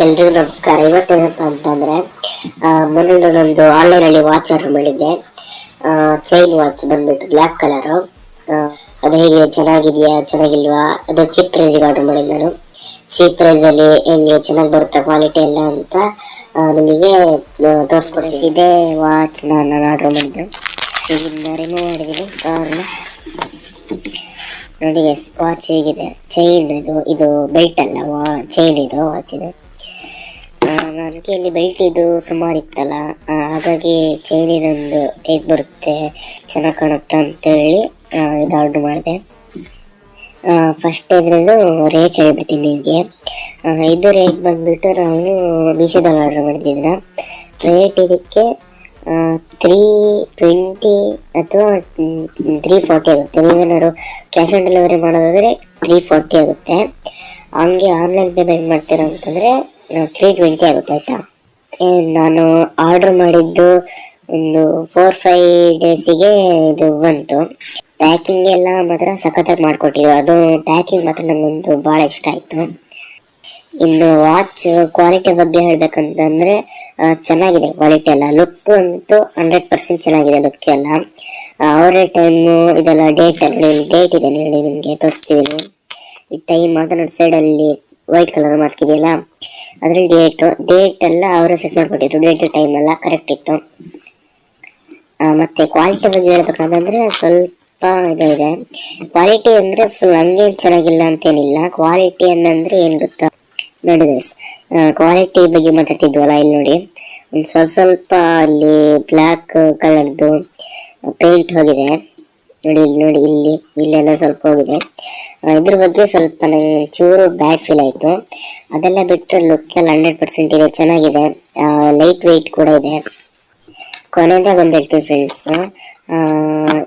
ಎಲ್ರಿಗೂ ನಮಸ್ಕಾರ. ಇವತ್ತೇನಪ್ಪ ಅಂತಂದ್ರೆ ಮೊನ್ನೆ ನಾನೊಂದು ಆನ್ಲೈನ್ ಅಲ್ಲಿ ವಾಚ್ ಆರ್ಡರ್ ಮಾಡಿದ್ದೆ. ಚೈನ್ ವಾಚ್ ಬಂದ್ಬಿಟ್ಟು ಬ್ಲ್ಯಾಕ್ ಕಲರ್. ಅದು ಹೇಗೆ ಚೆನ್ನಾಗಿದೆಯಾ ಚೆನ್ನಾಗಿಲ್ವಾ, ಅದು ಚೀಪ್ ಪ್ರೈಸ್ ಆರ್ಡರ್ ಮಾಡಿದ್ದು ನಾನು. ಚೀಪ್ ಪ್ರೈಸ್ ಅಲ್ಲಿ ಹೆಂಗೆ ಚೆನ್ನಾಗಿ ಬರುತ್ತೆ ಕ್ವಾಲಿಟಿ ಎಲ್ಲ ಅಂತ ನಿಮಗೆ ತೋರಿಸ್ಕೊಡ್ತೀನಿ. ಇದೇ ವಾಚ್ ನಾನು ಆರ್ಡರ್ ಮಾಡಿದ್ದು. ಇದನ್ನ ರಿಮೂವ್ ಮಾಡಿದ್ದೀನಿ ಕಾರ್ನ. ನೋಡಿ ವಾಚ್ ಹೇಗಿದೆ. ಚೈನ್ ಇದು ಬೆಲ್ಟ್ ಅಲ್ಲ, ಚೈನ್ ಇದು ವಾಚ್ ಇದು. ನನಗೆ ಇಲ್ಲಿ ಬೆಲ್ಟ್ ಇದು ಸುಮಾರು ಇತ್ತಲ್ಲ, ಹಾಗಾಗಿ ಚೈನ್ ಇದೊಂದು ಹೇಗೆ ಬರುತ್ತೆ ಚೆನ್ನಾಗಿ ಕಾಣುತ್ತಾ ಅಂತೇಳಿ ಇದು ಆರ್ಡ್ರ್ ಮಾಡಿದೆ. ಫಸ್ಟ್ ಇದ್ರದ್ದು ರೇಟ್ ಹೇಳ್ಬಿಡ್ತೀನಿ ನಿಮಗೆ. ಇದು ರೇಟ್ ಬಂದ್ಬಿಟ್ಟು ನಾನು ಮೀಶೋದಲ್ಲಿ ಆರ್ಡ್ರ್ ಮಾಡಿದ್ದಿದ್ದ ರೇಟ್ ಇದಕ್ಕೆ 320 ಅಥವಾ 340 ಆಗುತ್ತೆ. ನೀವೇನಾದ್ರು ಕ್ಯಾಶ್ ಆನ್ ಡೆಲಿವರಿ ಮಾಡೋದಾದರೆ 340 ಆಗುತ್ತೆ. ಹಂಗೆ ಆನ್ಲೈನ್ ಪೇಮೆಂಟ್ ಮಾಡ್ತೀರಾ ಅಂತಂದರೆ 320 ಆಗುತ್ತೆ. ಆಯಿತಾ, ನಾನು ಆರ್ಡ್ರ್ ಮಾಡಿದ್ದು ಒಂದು 4-5 ಡೇಸಿಗೆ ಇದು ಬಂತು. ಪ್ಯಾಕಿಂಗ್ ಎಲ್ಲ ಮಾತ್ರ ಸಖತ್ತಾಗಿ ಮಾಡಿಕೊಟ್ಟಿದ್ರು. ಅದು ಪ್ಯಾಕಿಂಗ್ ಮಾತ್ರ ನನಗೊಂದು ಭಾಳ ಇಷ್ಟ ಆಯಿತು. ಇನ್ನು ವಾಚ್ ಕ್ವಾಲಿಟಿ ಬಗ್ಗೆ ಹೇಳ್ಬೇಕಂತಂದ್ರೆ ಚೆನ್ನಾಗಿದೆ ಕ್ವಾಲಿಟಿ ಎಲ್ಲ. ಲುಕ್ ಅಂತೂ 100% ಚೆನ್ನಾಗಿದೆ ಲುಕ್ ಎಲ್ಲ. ಅವರೇ ಟೈಮು ಇದೆಲ್ಲ ಡೇಟ್ ಇದೆ ಹೇಳಿ ನಿಮಗೆ ತೋರಿಸ್ತೀವಿ. ಈ ಟೈಮ್ ಮಾತ್ರ ನೋಡಿ ಸೈಡಲ್ಲಿ ವೈಟ್ ಕಲರ್ ಮಾರ್ಕ್ ಇದೆಯಲ್ಲ, ಅದ್ರಲ್ಲಿ ಡೇಟ್ ಎಲ್ಲ ಅವರೇ ಸೆಟ್ ಮಾಡಿಕೊಟ್ಟಿದ್ರು. ಡೇಟ್ ಟೈಮ್ ಎಲ್ಲ ಕರೆಕ್ಟ್ ಇತ್ತು. ಮತ್ತೆ ಕ್ವಾಲಿಟಿ ಬಗ್ಗೆ ಹೇಳ್ಬೇಕಂತಂದ್ರೆ ಸ್ವಲ್ಪ ಇದೆ. ಕ್ವಾಲಿಟಿ ಅಂದ್ರೆ ಫುಲ್ ಹಂಗೇನು ಚೆನ್ನಾಗಿಲ್ಲ ಅಂತೇನಿಲ್ಲ. ಕ್ವಾಲಿಟಿ ಅನ್ನಂದ್ರೆ ಏನ್ ಗೊತ್ತಾ ನೋಡಿ, ಕ್ವಾಲಿಟಿ ಬಗ್ಗೆ ಮಾತಾಡ್ತಿದ್ವಲ್ಲ, ಇಲ್ಲಿ ನೋಡಿ ಒಂದು ಸ್ವಲ್ಪ ಅಲ್ಲಿ ಬ್ಲ್ಯಾಕ್ ಕಲರ್ದು ಪೇಂಟ್ ಹೋಗಿದೆ ನೋಡಿ ಇಲ್ಲೆಲ್ಲ ಸ್ವಲ್ಪ ಹೋಗಿದೆ. ಇದ್ರ ಬಗ್ಗೆ ಸ್ವಲ್ಪ ನಂಗೆ ಚೂರು ಬ್ಯಾಡ್ ಫೀಲ್ ಆಯಿತು. ಅದೆಲ್ಲ ಬಿಟ್ಟರೆ ಲುಕ್ ಎಲ್ಲ 100% ಇದೆ, ಚೆನ್ನಾಗಿದೆ. ಲೈಟ್ ವೆಯ್ಟ್ ಕೂಡ ಇದೆ. ಕೊನೆಯದಾಗ ಒಂದು ಹೇಳ್ತೀನಿ ಫ್ರೆಂಡ್ಸ್,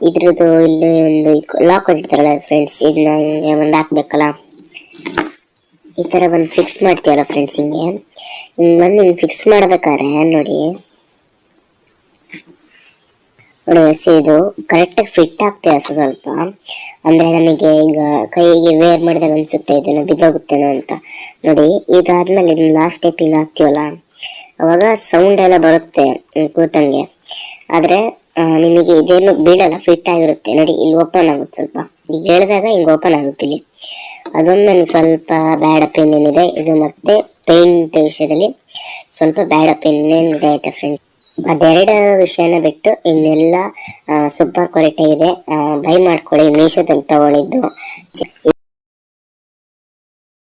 ಇದ್ರದ್ದು ಇಲ್ಲಿ ಒಂದು ಲಾಕ್ ಕೊಟ್ಟಿರ್ತಾರಲ್ಲ ಫ್ರೆಂಡ್ಸ್, ಇದನ್ನ ಒಂದು ಹಾಕ್ಬೇಕಲ್ಲ, ಈ ಥರ ಒಂದು ಫಿಕ್ಸ್ ಮಾಡ್ತೀವಲ್ಲ ಫ್ರೆಂಡ್ಸ್, ಹಿಂಗೆ ಬಂದು ಫಿಕ್ಸ್ ಮಾಡ್ಬೇಕಾದ್ರೆ ನೋಡಿ ಇದು ಕರೆಕ್ಟಾಗಿ ಫಿಟ್ ಆಗ್ತಿದೆ ಸ್ವಲ್ಪ. ಅಂದರೆ ನಮಗೆ ಈಗ ಕೈಗೆ ವೇರ್ ಮಾಡಿದಾಗ ಅನಿಸುತ್ತೆ ಇದನ್ನು ಬಿದ್ದೋಗುತ್ತೇನೋ ಅಂತ. ನೋಡಿ ಇದಾದ್ಮೇಲೆ ಇದನ್ನ ಲಾಸ್ಟ್ ಸ್ಟೆಪ್ ಹಿಂಗೆ ಹಾಕ್ತೀವಲ್ಲ, ಅವಾಗ ಸೌಂಡ್ ಎಲ್ಲ ಬರುತ್ತೆ ಕೂತಂಗೆ. ಆದರೆ ನಿಮಗೆ ಇದೇನು ಬೀಳಲ್ಲ, ಫಿಟ್ ಆಗಿರುತ್ತೆ. ನೋಡಿ ಇಲ್ಲಿ ಓಪನ್ ಆಗುತ್ತೆ ಸ್ವಲ್ಪ, ಈಗ ಹೇಳಿದಾಗ ಹಿಂಗೆ ಓಪನ್ ಆಗುತ್ತೆ ಇಲ್ಲಿ. ಅದೊಂದು ನನಗೆ ಸ್ವಲ್ಪ ಬ್ಯಾಡ್ ಒಪಿನಿಯನ್ ಇದೆ. ಇದು ಮತ್ತೆ ಪೇಂಟ್ ವಿಷಯದಲ್ಲಿ ಸ್ವಲ್ಪ ಬ್ಯಾಡ್ ಒಪಿನಿಯನ್ ಇದೆ ಆಯ್ತಾ ಫ್ರೆಂಡ್ಸ್. ಅದೆರಡು ವಿಷಯನ ಬಿಟ್ಟು ಇನ್ನೆಲ್ಲ ಸೂಪರ್ ಕ್ವಾಲಿಟಿ ಇದೆ. ಬೈ ಮಾಡ್ಕೊಳ್ಳಿ. ಮೀಶೋದಲ್ಲಿ ತಗೊಂಡಿದ್ದು